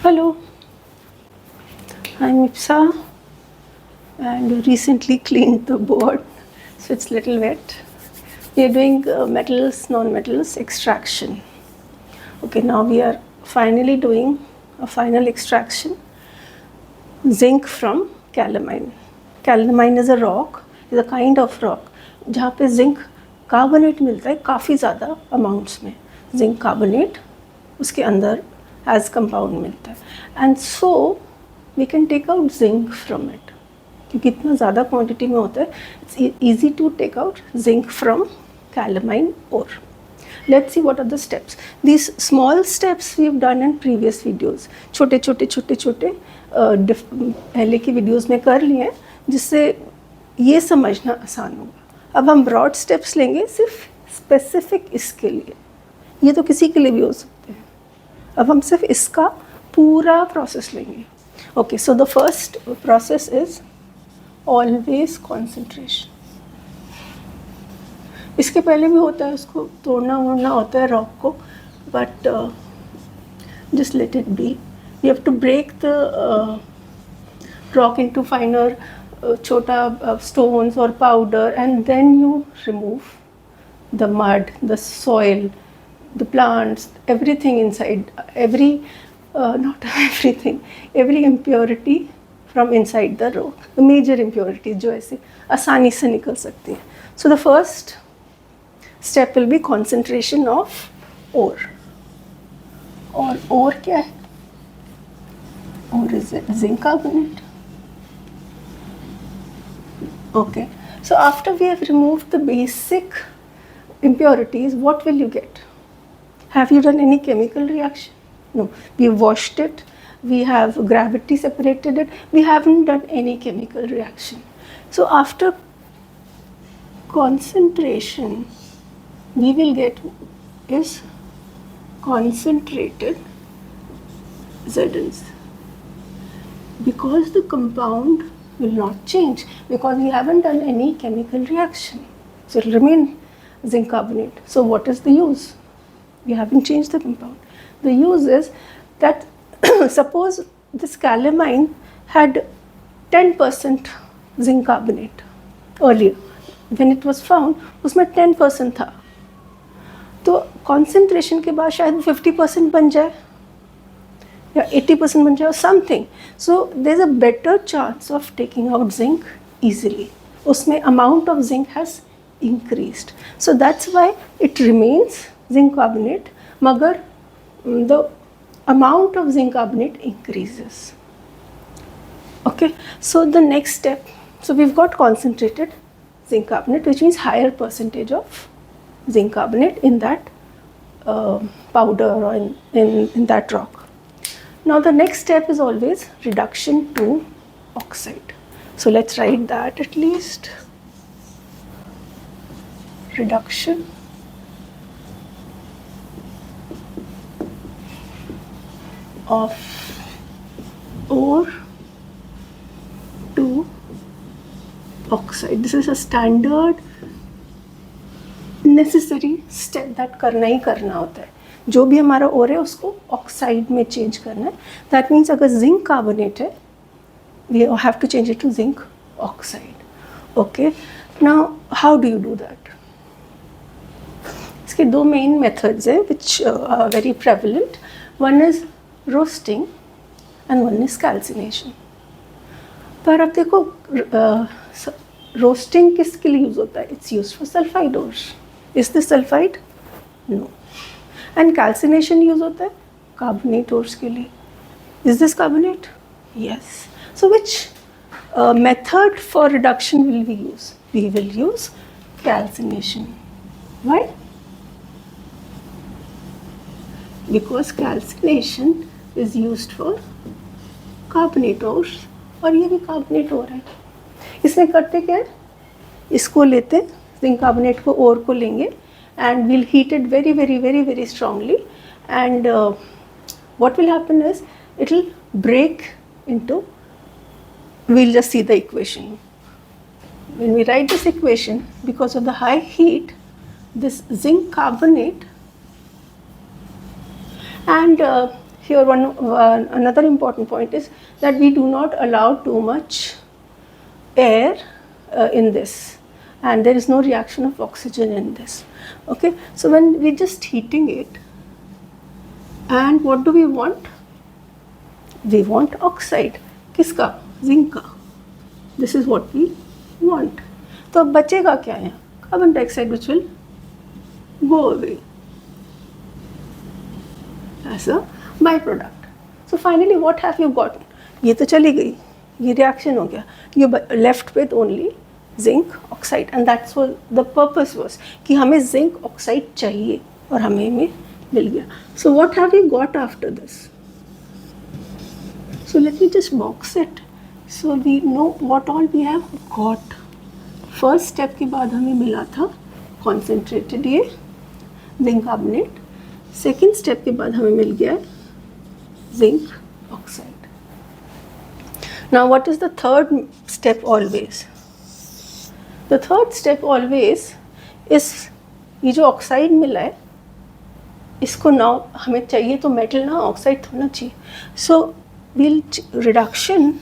Hello, I'm Ipsa and recently cleaned the board, so it's little wet. We are doing metals, non-metals extraction. Okay, now we are finally doing a final extraction. Zinc from calamine. Calamine is a rock, is a kind of rock जहाँ पे zinc carbonate मिलता है काफ़ी ज़्यादा amounts में. Zinc carbonate उसके अंदर as compound मिलता है. And so we can take out zinc from it. क्योंकि इतना ज़्यादा quantity में होता है, it's easy to take out zinc from calamine ore. Let's see what are the steps. These small steps we have done in previous videos. छोटे छोटे पहले की वीडियोस में कर लिए हैं, जिससे ये समझना आसान होगा. अब हम ब्रॉड स्टेप्स लेंगे सिर्फ स्पेसिफिक इसके लिए. ये तो किसी के लिए भी हो सकते हैं. अब हम सिर्फ इसका पूरा प्रोसेस लेंगे. Okay, so the first process is always concentration. इसके पहले भी होता है, उसको तोड़ना वोड़ना होता है रॉक को, but just let it be. You have to break the rock into finer chota stones or powder, and then you remove the mud, the soil, the plants, everything inside, not everything, every impurity from inside the rock, the major impurities जो ऐसे आसानी से निकल सकती हैं. So the first step will be concentration of ore. और ore क्या है? Ore is zinc carbonate. Okay, so after we have removed the basic impurities, what will you get? Have you done any chemical reaction? No, we have washed it, we have gravity separated it, we haven't done any chemical reaction. So after concentration, we will get is concentrated Zns, because the compound will not change, because we haven't done any chemical reaction, so it will remain zinc carbonate. So what is the use? We haven't changed the compound. The use is that suppose this calamine had 10% zinc carbonate earlier, when it was found उसमें 10% था, तो concentration के बाद शायद 50% बन जाए या 80% बन जाए or something. So there's a better chance of taking out zinc easily. उसमें amount of zinc has increased. So that's why it remains zinc carbonate, मगर the amount of zinc carbonate increases. Okay, so the next step, so we've got concentrated zinc carbonate, which means higher percentage of zinc carbonate in that powder or in that rock. Now the next step is always reduction to oxide. So let's write that at least. Reduction of ore to oxide. This is a standard necessary step that करना ही करना होता है. जो भी हमारा ओर है उसको oxide में चेंज करना है. दैट मीन्स अगर जिंक कार्बोनेट है, we have to change it to zinc oxide. Okay, now how do you do that? इसके दो मेन मेथड्स हैं which are very prevalent. One is roasting and one is calcination. पर अब देखो, roasting किसके लिए use होता है? It's use for sulphide ores. Is this sulphide? No. And calcination use होता है कार्बोनेट ओर्स के लिए. Is this carbonate? Yes. So which method for reduction will we use? We will use calcination. Why? Because calcination is used for carbonate ores, और ये भी carbonate ओर है. इसमें करते क्या है, इसको लेते हैं, जिंक कार्बोनेट को ओर को लेंगे and we'll heat it very strongly, and what will happen is it will break into, we'll just see the equation. When we write this equation, because of the high heat, this zinc carbonate and here another important point is that we do not allow too much air in this, and there is no reaction of oxygen in this. Okay, so when we're just heating it, and what do we want? We want oxide. किसका? Zinc का. This is what we want. तो अब बचेगा क्या है? Carbon dioxide which will go away as a byproduct. So finally what have you gotten? ये तो चली गई, ये reaction हो गया. You're left with only zinc oxide, and that's what the purpose was, कि हमें zinc oxide चाहिए और हमें मिल गया. So what have you got after this? So let me just box it. So we know what all we have got. First step के बाद हमें मिला था concentrated ये zinc carbonate. Second step के बाद हमें मिल गया zinc oxide. Now what is the third step always? The third step always is ये जो oxide मिला है, इसको now हमें चाहिए तो metal ना, oxide थोड़ा चाहिए. So we'll reduction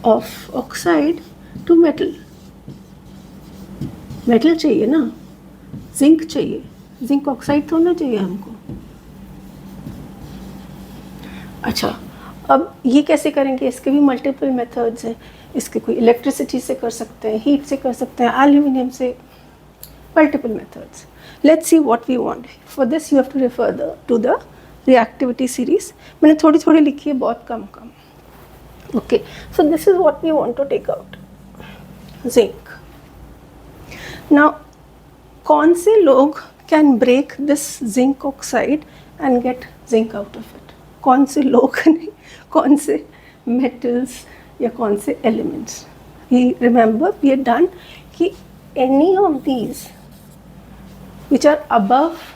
of oxide to metal. Metal चाहिए ना, जिंक चाहिए, जिंक ऑक्साइड थोड़ा चाहिए हमको. अच्छा, अब ये कैसे करेंगे? इसके भी मल्टीपल मेथड्स हैं. इसके कोई इलेक्ट्रिसिटी से कर सकते हैं, हीट से कर सकते हैं, एल्यूमिनियम से, multiple methods. Let's see what we want. For this you have to refer to the reactivity series. मैंने थोड़ी थोड़ी लिखी है, बहुत कम. Okay, so this is what we want to take out. Zinc. Now, कौन से लोग can break this zinc oxide and get zinc out of it? कौन से लोग नहीं, कौन से metals या कौन से elements? Remember we had done कि any of these which are above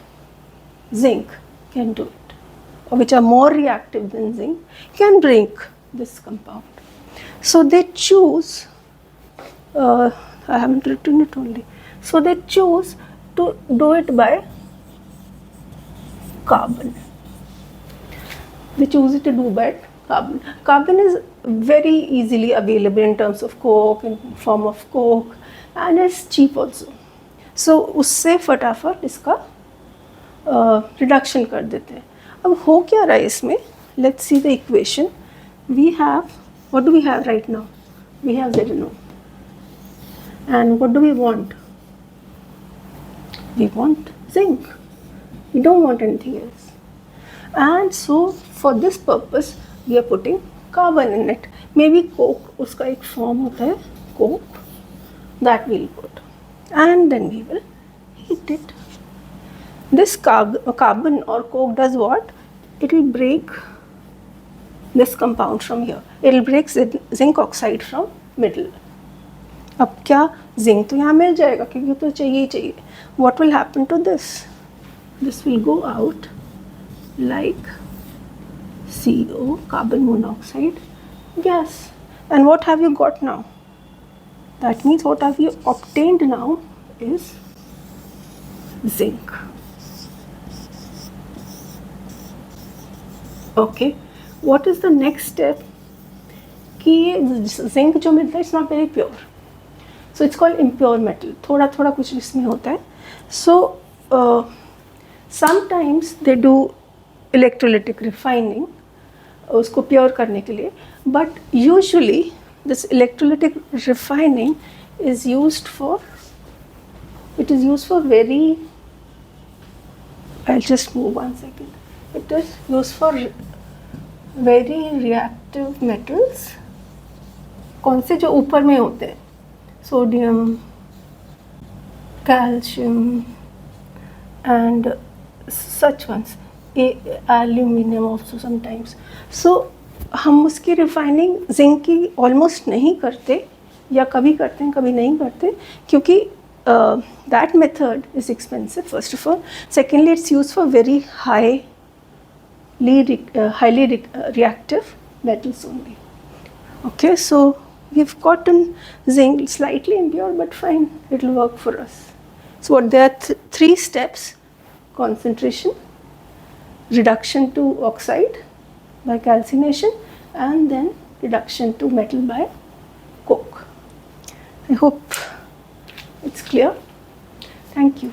zinc can do it, or which are more reactive than zinc can break this compound. So they choose, I haven't written it only, so they choose to do it by carbon. They choose it to do by carbon. Carbon is very easily available in terms of coke, in form of coke, and is cheap also. So उससे फटाफट इसका reduction कर देते हैं. अब हो क्या रहा है इसमें? Let's see the equation. We have, what do we have right now? We have ZNO. And what do we want? We want zinc. We don't want anything else. And so for this purpose, we are putting carbon in it. Maybe coke, उसका एक form होता है, coke, that we'll put. And then we will heat it. This carbon or coke does what? It will break this compound from here. It will break zinc oxide from middle. अब क्या, zinc तो यहाँ मिल जाएगा क्योंकि तो चाहिए ही चाहिए. What will happen to this? This will go out like CO, carbon monoxide gas. And what have you got now? That means what have you obtained now is zinc. Okay, what is the next step? कि ये zinc जो मिलता है, it's not very pure, so it's called impure metal. थोड़ा थोड़ा कुछ इसमें होता है. So sometimes they do electrolytic refining उसको pure करने के लिए, but usually this electrolytic refining is used for, it is used for very, I'll just move one second. It is used for very reactive metals. कौन से जो ऊपर में होते हैं? Sodium, calcium, and such ones. Aluminum also sometimes. So हम उसकी refining zinc की ऑलमोस्ट नहीं करते, या कभी करते हैं कभी नहीं करते, क्योंकि that method is expensive first of all. Secondly, it's used for very highly reactive metals only. Okay, so we've gotten zinc, slightly impure but fine, it will work for us. So what there are three steps: concentration, reduction to oxide by calcination, and then reduction to metal by coke. I hope it's clear. Thank you.